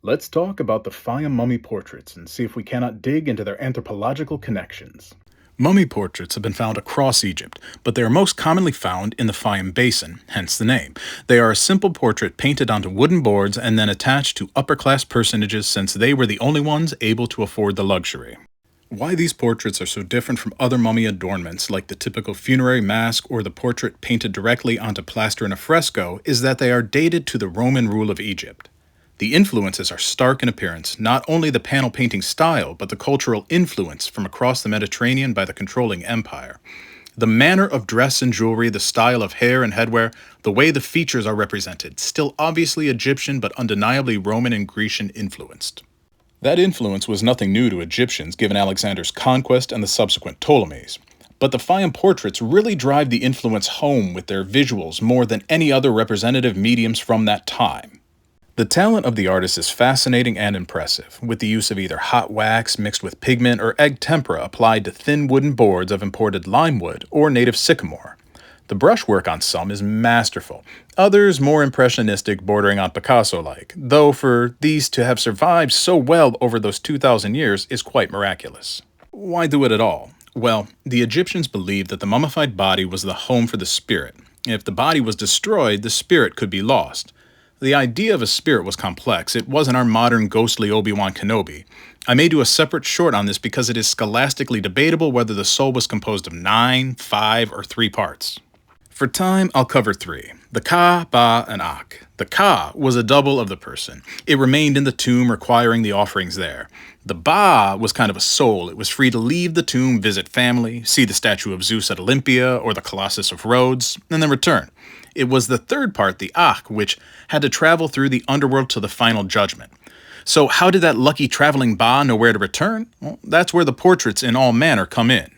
Let's talk about the Fayum Mummy Portraits and see if we cannot dig into their anthropological connections. Mummy portraits have been found across Egypt, but they are most commonly found in the Fayum Basin, hence the name. They are a simple portrait painted onto wooden boards and then attached to upper-class personages since they were the only ones able to afford the luxury. Why these portraits are so different from other mummy adornments like the typical funerary mask or the portrait painted directly onto plaster in a fresco is that they are dated to the Roman rule of Egypt. The influences are stark in appearance, not only the panel painting style, but the cultural influence from across the Mediterranean by the controlling empire. The manner of dress and jewelry, the style of hair and headwear, the way the features are represented, still obviously Egyptian but undeniably Roman and Grecian influenced. That influence was nothing new to Egyptians given Alexander's conquest and the subsequent Ptolemies. But the Fayum portraits really drive the influence home with their visuals more than any other representative mediums from that time. The talent of the artist is fascinating and impressive, with the use of either hot wax mixed with pigment or egg tempera applied to thin wooden boards of imported lime wood or native sycamore. The brushwork on some is masterful, others more impressionistic bordering on Picasso-like, though for these to have survived so well over those 2,000 years is quite miraculous. Why do it at all? Well, the Egyptians believed that the mummified body was the home for the spirit. If the body was destroyed, the spirit could be lost. The idea of a spirit was complex. It wasn't our modern ghostly Obi-Wan Kenobi. I may do a separate short on this because it is scholastically debatable whether the soul was composed of 9, 5, or 3 parts. For time, I'll cover 3. The Ka, Ba, and Ak. The Ka was a double of the person. It remained in the tomb, requiring the offerings there. The Ba was kind of a soul. It was free to leave the tomb, visit family, see the statue of Zeus at Olympia or the Colossus of Rhodes, and then return. It was the third part, the Ak, which had to travel through the underworld to the final judgment. So how did that lucky traveling Ba know where to return? Well, that's where the portraits in all manner come in.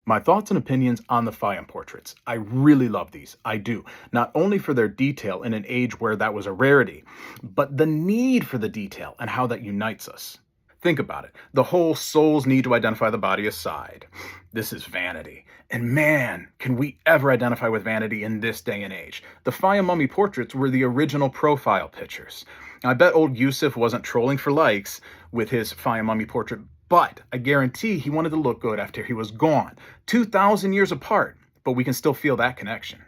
My thoughts and opinions on the Fayum portraits. I really love these. I do. Not only for their detail in an age where that was a rarity, but the need for the detail and how that unites us. Think about it. The whole soul's need to identify the body aside. This is vanity. And man, can we ever identify with vanity in this day and age. The Fayum mummy portraits were the original profile pictures. I bet old Yusuf wasn't trolling for likes with his Fayum mummy portrait, but I guarantee he wanted to look good after he was gone. 2,000 years apart, but we can still feel that connection.